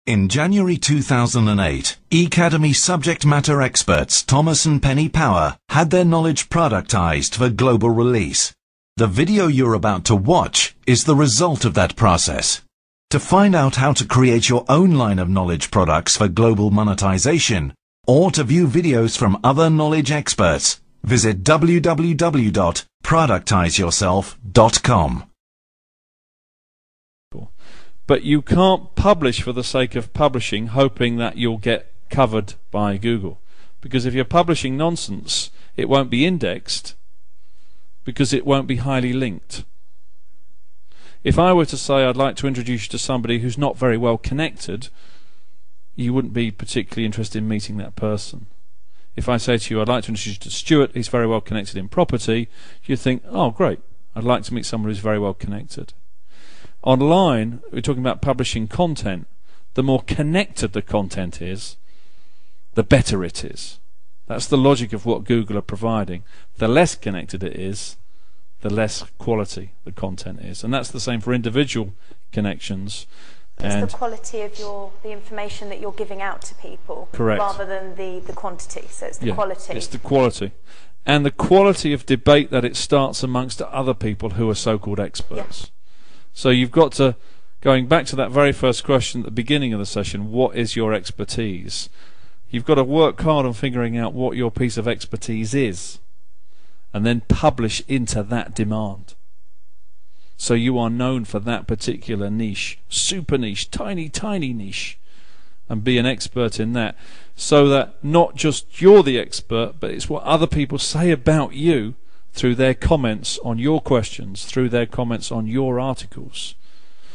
In January 2008, Ecademy subject matter experts Thomas and Penny Power had their knowledge productized for global release. The video you're about to watch is the result of that process. To find out how to create your own line of knowledge products for global monetization, or to view videos from other knowledge experts, visit www.productizeyourself.com. But you can't publish for the sake of publishing, hoping that you'll get covered by Google. Because if you're publishing nonsense, it won't be indexed, because it won't be highly linked. If I were to say I'd like to introduce you to somebody who's not very well connected, you wouldn't be particularly interested in meeting that person. If I say to you I'd like to introduce you to Stuart, he's very well connected in property, you think, oh great, I'd like to meet someone who's very well connected. Online, we're talking about publishing content. The more connected the content is, the better it is. That's the logic of what Google are providing. The less connected it is, the less quality the content is. And that's the same for individual connections. It's the quality of the information that you're giving out to people. Correct. Rather than the quantity. So it's the quality. It's the quality. And the quality of debate that it starts amongst other people who are so-called experts. Yeah. So you've got to, going back to that very first question at the beginning of the session, what is your expertise? You've got to work hard on figuring out what your piece of expertise is, and then publish into that demand. So you are known for that particular niche, super niche, tiny, tiny niche, and be an expert in that, so that not just you're the expert, but it's what other people say about you through their comments on your questions, through their comments on your articles,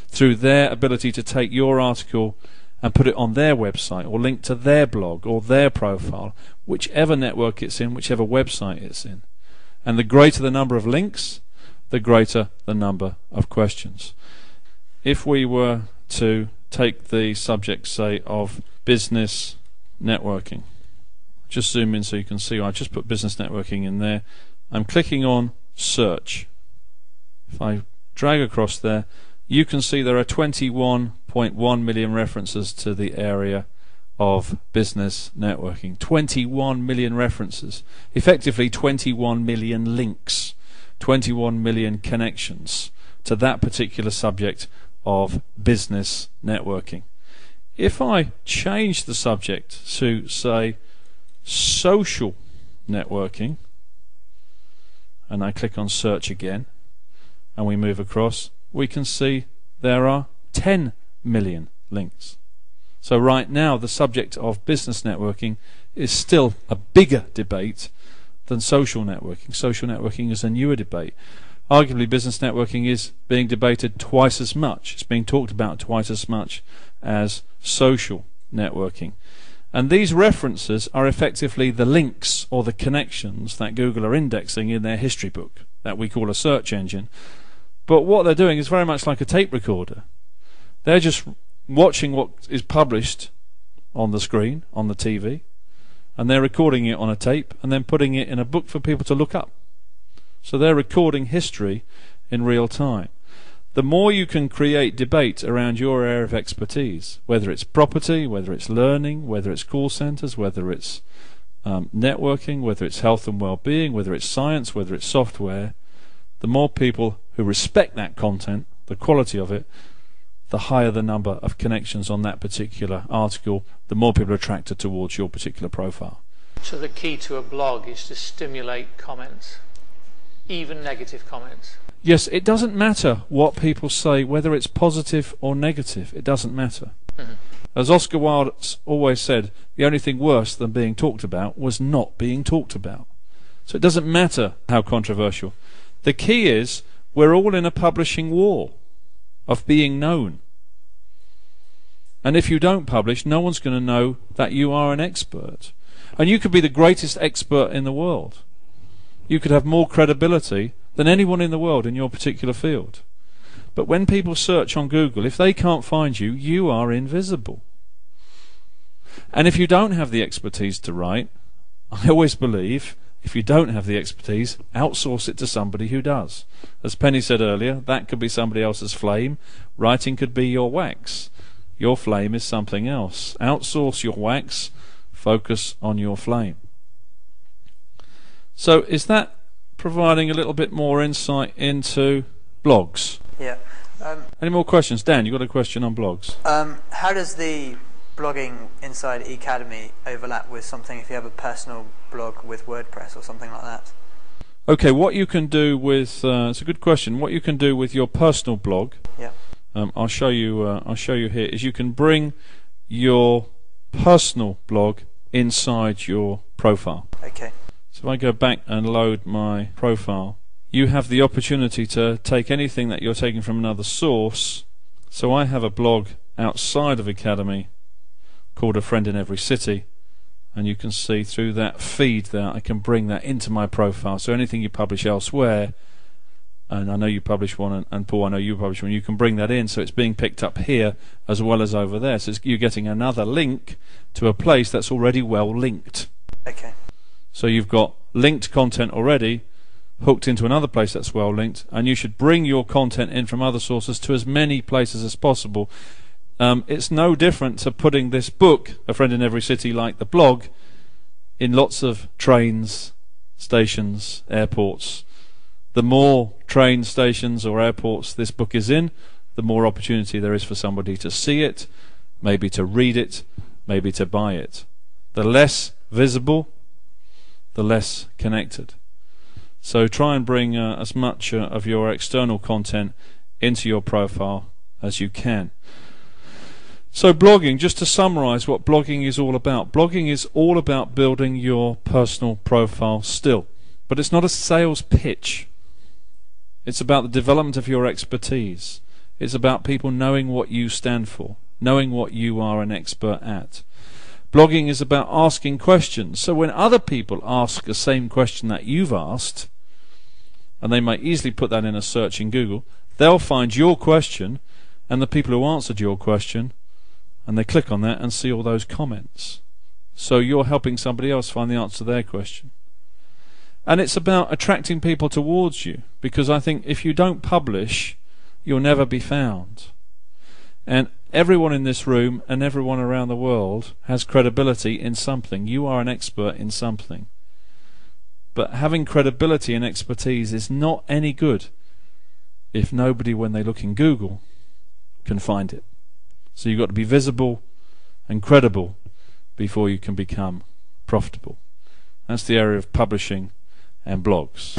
through their ability to take your article and put it on their website or link to their blog or their profile, whichever network it's in, whichever website it's in. And the greater the number of links, the greater the number of questions. If we were to take the subject, say, of business networking, just zoom in so you can see, I just put business networking in there. I'm clicking on search. If I drag across there, you can see there are 21.1 million references to the area of business networking. 21 million references. Effectively 21 million links. 21 million connections to that particular subject of business networking. If I change the subject to, say, social networking, and I click on search again, and we move across, we can see there are 10 million links. So right now the subject of business networking is still a bigger debate than social networking. Social networking is a newer debate. Arguably business networking is being debated twice as much. It's being talked about twice as much as social networking. And these references are effectively the links or the connections that Google are indexing in their history book that we call a search engine. But what they're doing is very much like a tape recorder. They're just watching what is published on the screen, on the TV, and they're recording it on a tape and then putting it in a book for people to look up. So they're recording history in real time. The more you can create debate around your area of expertise, whether it's property, whether it's learning, whether it's call centers, whether it's networking, whether it's health and well-being, whether it's science, whether it's software, the more people who respect that content, the quality of it, the higher the number of connections on that particular article, the more people are attracted towards your particular profile. So the key to a blog is to stimulate comments, even negative comments. Yes, it doesn't matter what people say, whether it's positive or negative. It doesn't matter. Mm-hmm. As Oscar Wilde always said, the only thing worse than being talked about was not being talked about. So it doesn't matter how controversial. The key is we're all in a publishing war of being known. And if you don't publish, no one's going to know that you are an expert. And you could be the greatest expert in the world. You could have more credibility than anyone in the world in your particular field. But when people search on Google, if they can't find you, you are invisible. And if you don't have the expertise to write, I always believe, if you don't have the expertise, outsource it to somebody who does. As Penny said earlier, that could be somebody else's flame. Writing could be your wax. Your flame is something else. Outsource your wax, focus on your flame. So is that providing a little bit more insight into blogs? Yeah. Any more questions? Dan, you got a question on blogs? How does the blogging inside Ecademy overlap with something if you have a personal blog with WordPress or something like that? Okay, what you can do with it's a good question. What you can do with your personal blog, Yeah. I'll show you here, is you can bring your personal blog inside your profile. Okay. So if I go back and load my profile, you have the opportunity to take anything that you're taking from another source. So I have a blog outside of Ecademy called A Friend in Every City, and you can see through that feed there I can bring that into my profile. So anything you publish elsewhere, and I know you publish one, and Paul, I know you publish one, you can bring that in, so it's being picked up here as well as over there. So you're getting another link to a place that's already well linked. Okay. So you've got linked content already hooked into another place that's well linked, and you should bring your content in from other sources to as many places as possible. It's no different to putting this book, A Friend in Every City, like the blog, in lots of trains, stations, airports. The more train stations or airports this book is in, the more opportunity there is for somebody to see it, maybe to read it, maybe to buy it. The less visible, the less connected. So try and bring as much of your external content into your profile as you can. So blogging, just to summarize what blogging is all about. Blogging is all about building your personal profile still. But it's not a sales pitch. It's about the development of your expertise. It's about people knowing what you stand for, knowing what you are an expert at. Blogging is about asking questions. So when other people ask the same question that you've asked, and they might easily put that in a search in Google, they'll find your question and the people who answered your question, and they click on that and see all those comments. So you're helping somebody else find the answer to their question. And it's about attracting people towards you, because I think if you don't publish, you'll never be found. And everyone in this room and everyone around the world has credibility in something. You are an expert in something. But having credibility and expertise is not any good if nobody, when they look in Google, can find it. So you've got to be visible and credible before you can become profitable. That's the area of publishing and blogs.